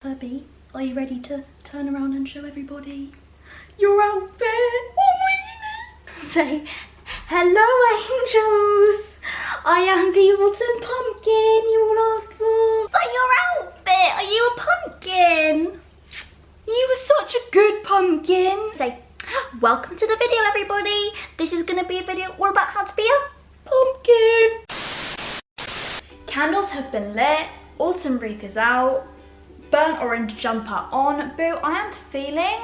Abby, are you ready to turn around and show everybody your outfit? Oh my goodness! Say, hello angels! I am the autumn pumpkin you all asked for. Is that your outfit? Are you a pumpkin? You were such a good pumpkin. Say, welcome to the video everybody. This is going to be a video all about how to be a pumpkin. Candles have been lit, autumn wreath is out, burnt orange jumper on. Boo, I am feeling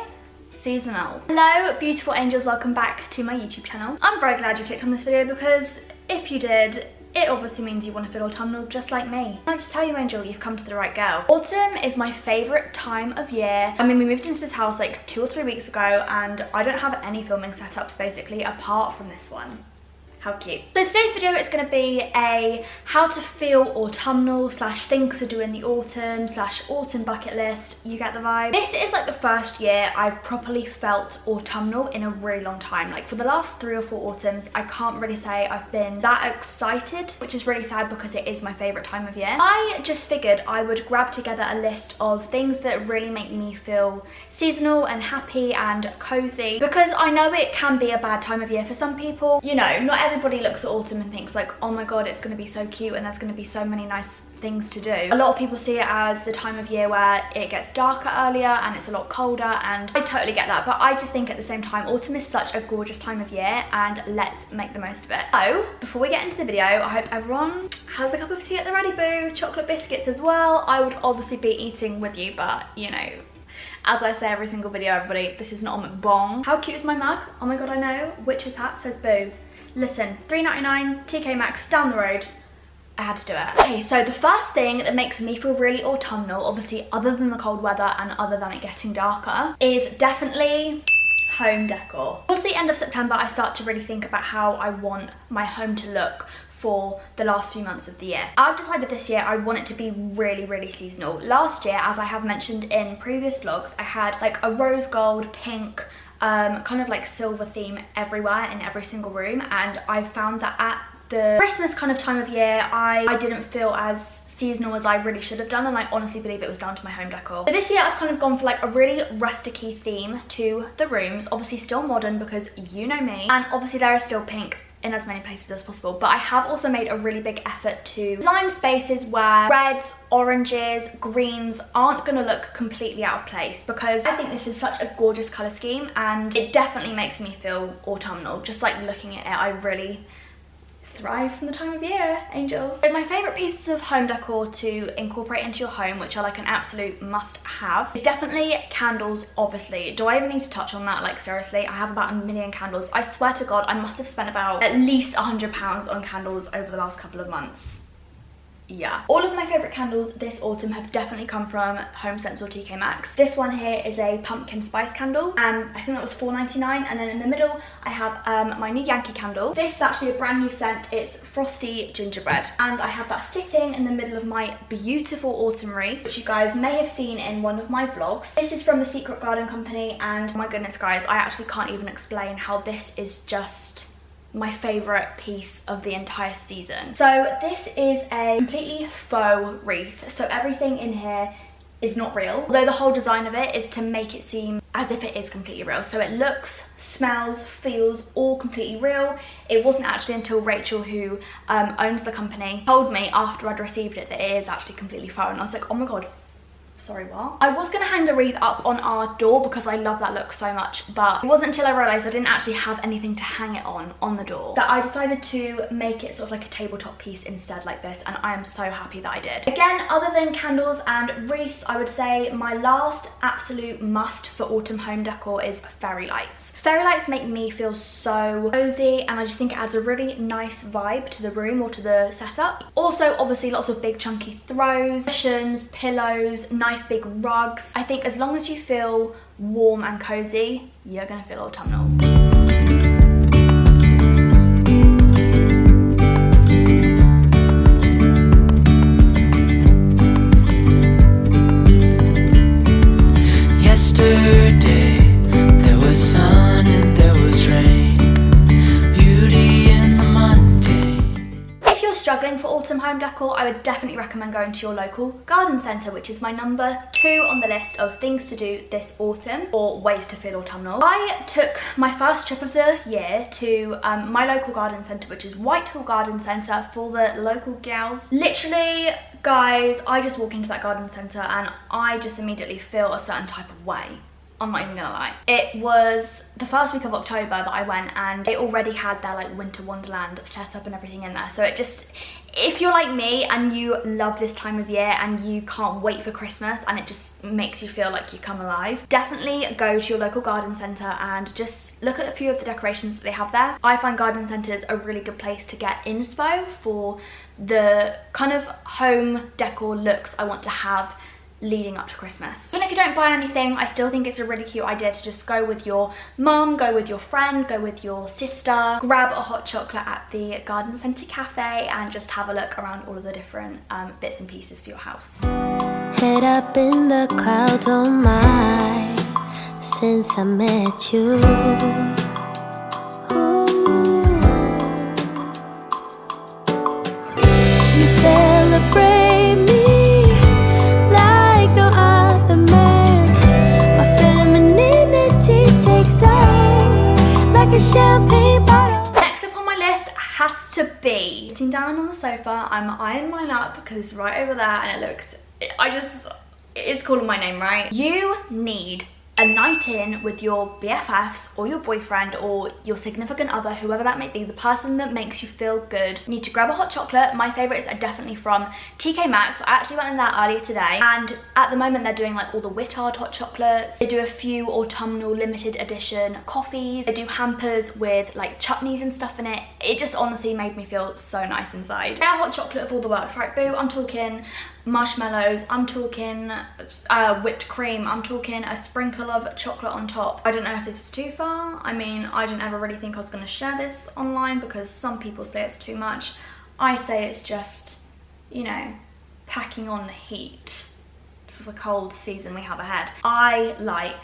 seasonal. Hello beautiful angels, welcome back to my YouTube channel. I'm very glad you clicked on this video because if you did, it obviously means you want to feel autumnal just like me. Can I just tell you, Angel, you've come to the right girl. Autumn is my favourite time of year. I mean, we moved into this house like 2 or 3 weeks ago and I don't have any filming setups basically apart from this one. How cute. So today's video is going to be a how to feel autumnal slash things to do in the autumn slash autumn bucket list. You get the vibe. This is like the first year I've properly felt autumnal in a really long time. Like for the last 3 or 4 autumns, I can't really say I've been that excited, which is really sad because it is my favourite time of year. I just figured I would grab together a list of things that really make me feel seasonal and happy and cozy, because I know it can be a bad time of year for some people. You know, not everybody looks at autumn and thinks like, oh my god, it's going to be so cute and there's going to be so many nice things to do. A lot of people see it as the time of year where it gets darker earlier and it's a lot colder, and I totally get that, but I just think at the same time autumn is such a gorgeous time of year and let's make the most of it. So before we get into the video, I hope everyone has a cup of tea at the ready, boo. Chocolate biscuits as well. I would obviously be eating with you, but you know, as I say every single video, everybody, this is not a mukbang. How cute is my mug? Oh my god, I know. Witch's hat says boo. Listen, $3.99, TK Maxx down the road. I had to do it. Okay, so the first thing that makes me feel really autumnal, obviously other than the cold weather and other than it getting darker, is definitely home decor. Towards the end of September, I start to really think about how I want my home to look for the last few months of the year. I've decided this year I want it to be really, really seasonal. Last year, as I have mentioned in previous vlogs, I had like a rose gold, pink, kind of like silver theme everywhere in every single room, and I found that at the Christmas kind of time of year I didn't feel as seasonal as I really should have done, and I honestly believe it was down to my home decor. So this year I've kind of gone for like a really rusticy theme to the rooms, obviously still modern because you know me, and obviously there is still pink in as many places as possible, but I have also made a really big effort to design spaces where reds, oranges, greens aren't gonna look completely out of place, because I think this is such a gorgeous color scheme and it definitely makes me feel autumnal. Just like looking at it, I really thrive from the time of year, angels. So my favorite pieces of home decor to incorporate into your home, which are like an absolute must have, is definitely candles, obviously. Do I even need to touch on that? Like seriously, I have about 1 million candles. I swear to god, I must have spent about at least £100 on candles over the last couple of months. Yeah. All of my favourite candles this autumn have definitely come from Home Sense or TK Maxx. This one here is a pumpkin spice candle and I think that was $4.99, and then in the middle I have my new Yankee candle. This is actually a brand new scent. It's Frosty Gingerbread, and I have that sitting in the middle of my beautiful autumn wreath, which you guys may have seen in one of my vlogs. This is from the Secret Garden Company, and oh my goodness guys, I actually can't even explain how this is just my favourite piece of the entire season. So this is a completely faux wreath, so everything in here is not real, although the whole design of it is to make it seem as if it is completely real. So it looks, smells, feels all completely real. It wasn't actually until Rachel, who owns the company, told me after I'd received it that it is actually completely faux, and I was like, oh my god, sorry, what? I was gonna hang the wreath up on our door because I love that look so much, but it wasn't until I realised I didn't actually have anything to hang it on the door that I decided to make it sort of like a tabletop piece instead, like this, and I am so happy that I did. Again, other than candles and wreaths, I would say my last absolute must for autumn home decor is fairy lights. Fairy lights make me feel so cozy, and I just think it adds a really nice vibe to the room or to the setup. Also, obviously, lots of big chunky throws, cushions, pillows, nice big rugs. I think as long as you feel warm and cozy, you're gonna feel autumnal. Yesterday there was sun and there was rain, beauty in the mundane. If you're struggling shopping for autumn home decor, I would definitely recommend going to your local garden centre, which is my number 2 on the list of things to do this autumn, or ways to feel autumnal. I took my first trip of the year to my local garden centre, which is Whitehall Garden Centre for the local gals. Literally, guys, I just walk into that garden centre and I just immediately feel a certain type of way. I'm not even gonna lie. It was the first week of October that I went, and they already had their like winter wonderland set up and everything in there. So it just, if you're like me and you love this time of year and you can't wait for Christmas and it just makes you feel like you come alive, definitely go to your local garden centre and just look at a few of the decorations that they have there. I find garden centres a really good place to get inspo for the kind of home decor looks I want to have leading up to Christmas. Even if you don't buy anything, I still think it's a really cute idea to just go with your mum, go with your friend, go with your sister, grab a hot chocolate at the garden centre cafe and just have a look around all of the different bits and pieces for your house. Head up in the clouds, oh my, since I met you. Ooh. You celebrate me like no other man. My femininity takes off like a champagne bottle. Next up on my list has to be sitting down on the sofa. I'm eyeing mine up because it's right over there and it looks, it's calling my name, right? You need a night in with your BFFs or your boyfriend or your significant other, whoever that may be, the person that makes you feel good. You need to grab a hot chocolate. My favourites are definitely from TK Maxx. I actually went in there earlier today, and at the moment they're doing like all the Wittard hot chocolates. They do a few autumnal limited edition coffees. They do hampers with like chutneys and stuff in it. It just honestly made me feel so nice inside. They're hot chocolate of all the works, right boo? I'm talking marshmallows, I'm talking whipped cream, I'm talking a sprinkle of chocolate on top. I don't know if this is too far. I mean, I didn't ever really think I was going to share this online because some people say it's too much. I say it's just, you know, packing on the heat for the cold season we have ahead. I like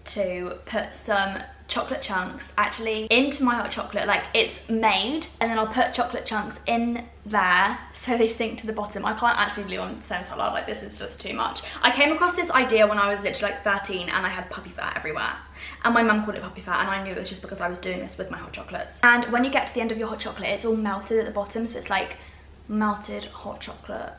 to put some chocolate chunks actually into my hot chocolate, like it's made, and then I'll put chocolate chunks in there so they sink to the bottom. I can't actually believe I'm saying this out loud, like this is just too much. I came across this idea when I was literally like 13 and I had puppy fat everywhere, and my mum called it puppy fat, and I knew it was just because I was doing this with my hot chocolates. And when you get to the end of your hot chocolate, it's all melted at the bottom, so it's like melted hot chocolate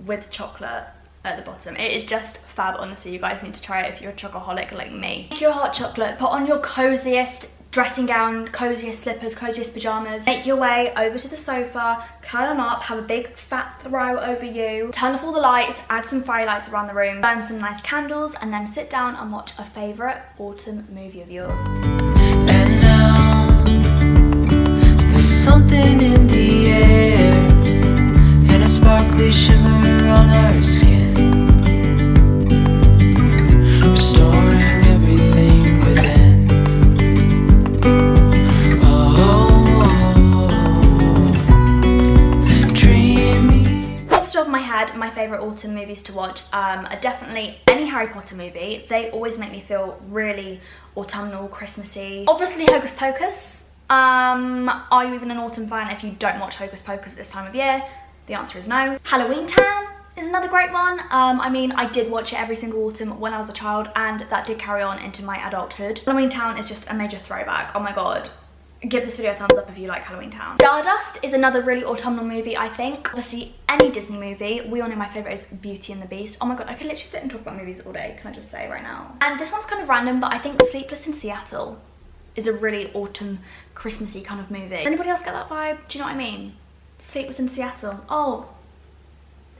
with chocolate at the bottom. It is just fab, honestly. You guys need to try it if you're a chocoholic like me. Make your hot chocolate, put on your coziest dressing gown, coziest slippers, coziest pajamas, make your way over to the sofa, curl on up, have a big fat throw over you, turn off all the lights, add some fairy lights around the room, burn some nice candles, and then sit down and watch a favourite autumn movie of yours. And now there's something in the air and a sparkly shimmer on our skin, restoring everything within. Dreamy. Off the top of my head, my favourite autumn movies to watch are definitely any Harry Potter movie. They always make me feel really autumnal, Christmassy. Obviously Hocus Pocus. Are you even an autumn fan if you don't watch Hocus Pocus at this time of year? The answer is no. Halloween Town is another great one. I mean, I did watch it every single autumn when I was a child, and that did carry on into my adulthood. Halloween Town is just a major throwback. Oh my god. Give this video a thumbs up if you like Halloween Town. Stardust is another really autumnal movie, I think. Obviously, any Disney movie. We all know my favourite is Beauty and the Beast. Oh my god, I could literally sit and talk about movies all day, can I just say right now. And this one's kind of random, but I think Sleepless in Seattle is a really autumn, Christmassy kind of movie. Does anybody else get that vibe? Do you know what I mean? Sleepless in Seattle. Oh,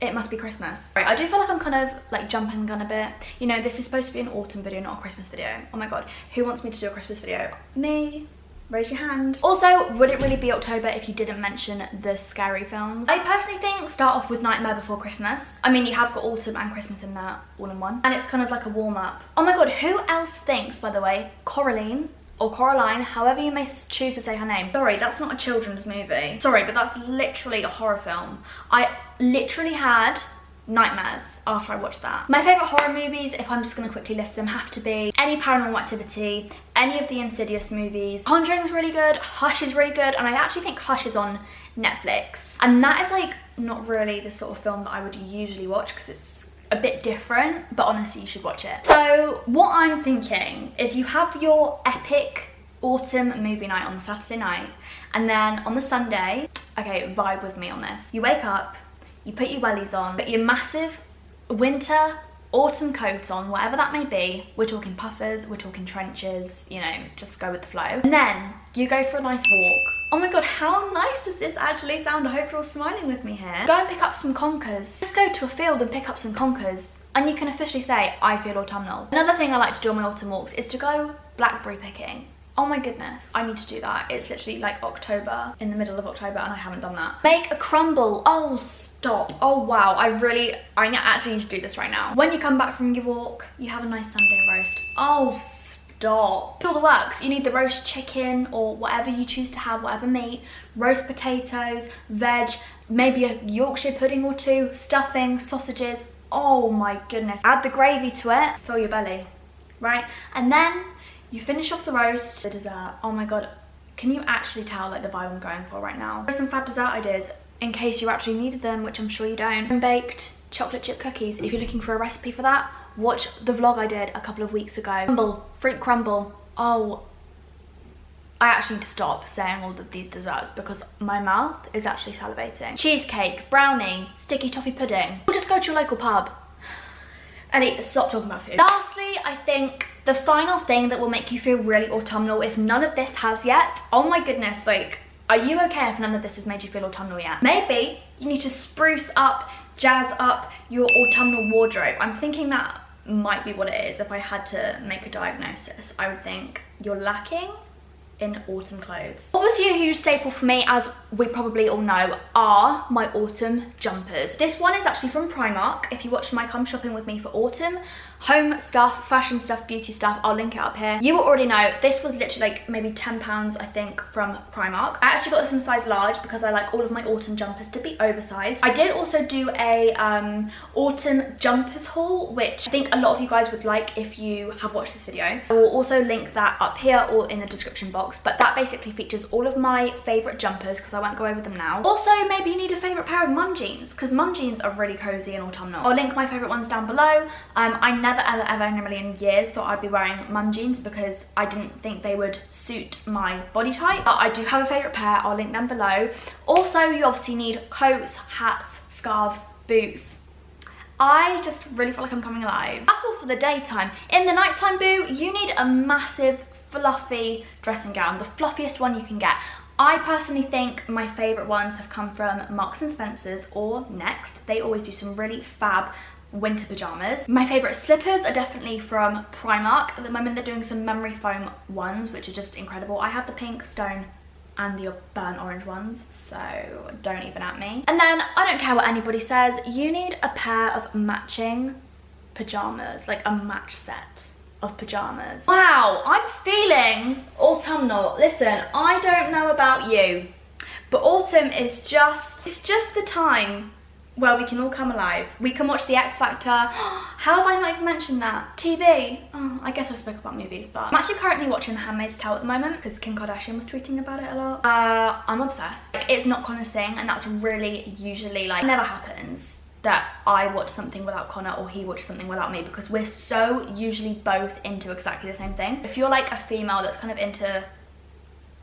it must be Christmas. Right, I do feel like I'm kind of like jumping the gun a bit. You know, this is supposed to be an autumn video, not a Christmas video. Oh my god, who wants me to do a Christmas video? Me? Raise your hand. Also, would it really be October if you didn't mention the scary films? I personally think start off with Nightmare Before Christmas. I mean, you have got autumn and Christmas in there all in one. And it's kind of like a warm up. Oh my god, who else thinks, by the way, Coraline, or Coraline, however you may choose to say her name. Sorry, that's not a children's movie. Sorry, but that's literally a horror film. I literally had nightmares after I watched that. My favourite horror movies, if I'm just going to quickly list them, have to be any Paranormal Activity, any of the Insidious movies. Conjuring's really good, Hush is really good, and I actually think Hush is on Netflix. And that is like not really the sort of film that I would usually watch because it's a bit different, but honestly you should watch it. So what I'm thinking is you have your epic autumn movie night on Saturday night, and then on the Sunday, okay, vibe with me on this. You wake up, you put your wellies on, put your massive winter, autumn coat on, whatever that may be. We're talking puffers, we're talking trenches, you know, just go with the flow. And then you go for a nice walk. Oh my god, how nice does this actually sound? I hope you're all smiling with me here. Go and pick up some conkers. Just go to a field and pick up some conkers, and you can officially say, I feel autumnal. Another thing I like to do on my autumn walks is to go blackberry picking. Oh my goodness, I need to do that. It's literally like October, in the middle of October, and I haven't done that. Make a crumble. Oh, stop. Oh wow, I actually need to do this right now. When you come back from your walk, you have a nice Sunday roast. Oh, stop. Do all the works. You need the roast chicken or whatever you choose to have, whatever meat, roast potatoes, veg, maybe a Yorkshire pudding or two, stuffing, sausages. Oh my goodness. Add the gravy to it, fill your belly, right? And then you finish off the roast, the dessert. Oh my god, can you actually tell like the vibe I'm going for right now? There's some fab dessert ideas in case you actually needed them, which I'm sure you don't. Home-baked chocolate chip cookies. If you're looking for a recipe for that, watch the vlog I did a couple of weeks ago. Crumble, fruit crumble. Oh, I actually need to stop saying all of these desserts because my mouth is actually salivating. Cheesecake, brownie, sticky toffee pudding. Or just go to your local pub. Ellie, stop talking about food. Lastly, I think the final thing that will make you feel really autumnal, if none of this has yet, oh my goodness, like, are you okay if none of this has made you feel autumnal yet? Maybe you need to spruce up, jazz up your autumnal wardrobe. I'm thinking that might be what it is. If I had to make a diagnosis, I would think you're lacking in autumn clothes. Obviously a huge staple for me, as we probably all know, are my autumn jumpers. This one is actually from Primark. If you watched my come shopping with me for autumn, home stuff, fashion stuff, beauty stuff, I'll link it up here. You will already know this was literally like maybe £10 I think from Primark. I actually got this in size large because I like all of my autumn jumpers to be oversized. I did also do a autumn jumpers haul, which I think a lot of you guys would like if you have watched this video. I will also link that up here or in the description box, but that basically features all of my favorite jumpers because I won't go over them now. Also, maybe you need a favorite pair of mum jeans because mum jeans are really cozy and autumnal. I'll link my favorite ones down below. I never ever in a million years thought I'd be wearing mum jeans because I didn't think they would suit my body type, but I do have a favorite pair. I'll link them below. Also, you obviously need coats, hats, scarves, boots. I just really feel like I'm coming alive. That's all for the daytime. In the nighttime, boo, you need a massive fluffy dressing gown, the fluffiest one you can get. I personally think my favourite ones have come from Marks & Spencer's or Next. They always do some really fab winter pyjamas. My favourite slippers are definitely from Primark. At the moment they're doing some memory foam ones, which are just incredible. I have the pink, stone and the burnt orange ones, so don't even at me. And then, I don't care what anybody says, you need a pair of matching pyjamas, like a match set of pyjamas. Wow, I'm feeling autumnal. Listen, I don't know about you, but autumn is just, it's just the time where we can all come alive. We can watch The X Factor. How have I not even mentioned that? TV. Oh, I guess I spoke about movies, but I'm actually currently watching The Handmaid's Tale at the moment because Kim Kardashian was tweeting about it a lot. I'm obsessed. Like, it's not Connor's thing, and that's really usually like, it never happens that I watch something without Connor or he watches something without me because we're so usually both into exactly the same thing. If you're like a female that's kind of into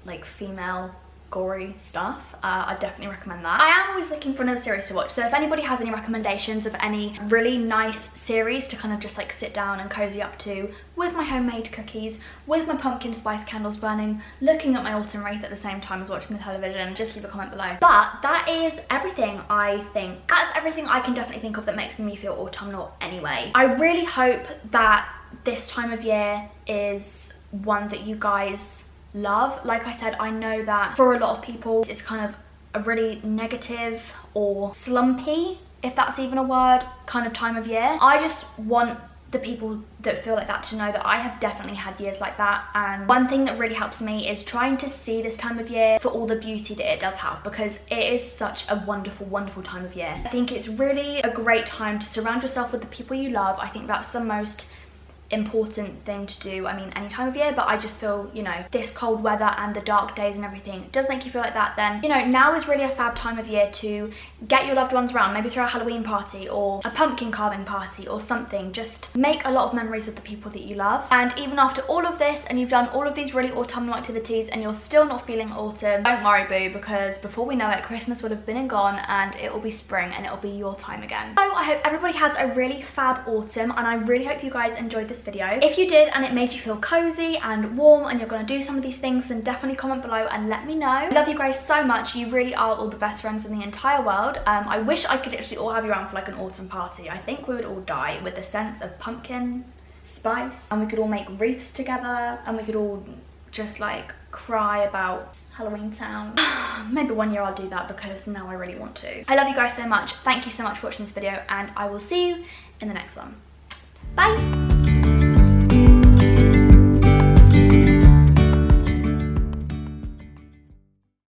like female gory stuff, I definitely recommend that. I am always looking for another series to watch, so if anybody has any recommendations of any really nice series to kind of just like sit down and cozy up to with my homemade cookies, with my pumpkin spice candles burning, looking at my autumn wreath at the same time as watching the television, just leave a comment below. But that is everything, I think. That's everything I can definitely think of that makes me feel autumnal anyway. I really hope that this time of year is one that you guys love. Like I said, I know that for a lot of people it's kind of a really negative or slumpy, if that's even a word, kind of time of year. I just want the people that feel like that to know that I have definitely had years like that. And one thing that really helps me is trying to see this time of year for all the beauty that it does have, because it is such a wonderful, wonderful time of year. I think it's really a great time to surround yourself with the people you love. I think that's the most important thing to do, I mean, any time of year, but I just feel, you know, this cold weather and the dark days and everything, it does make you feel like that. Then, you know, now is really a fab time of year to get your loved ones around, maybe throw a Halloween party or a pumpkin carving party or something. Just make a lot of memories with the people that you love. And even after all of this, and you've done all of these really autumnal activities and you're still not feeling autumn, don't worry, boo, because before we know it, Christmas would have been and gone and it will be spring and it'll be your time again. So I hope everybody has a really fab autumn, and I really hope you guys enjoyed this video. If you did and it made you feel cozy and warm and you're going to do some of these things, then definitely comment below and let me know. I love you guys so much. You really are all the best friends in the entire world. I wish I could literally all have you around for like an autumn party. I think we would all die with the sense of pumpkin spice, and we could all make wreaths together, and we could all just like cry about Halloween Town. Maybe one year I'll do that, because now I really want to. I love you guys so much. Thank you so much for watching this video, and I will see you in the next one. Bye.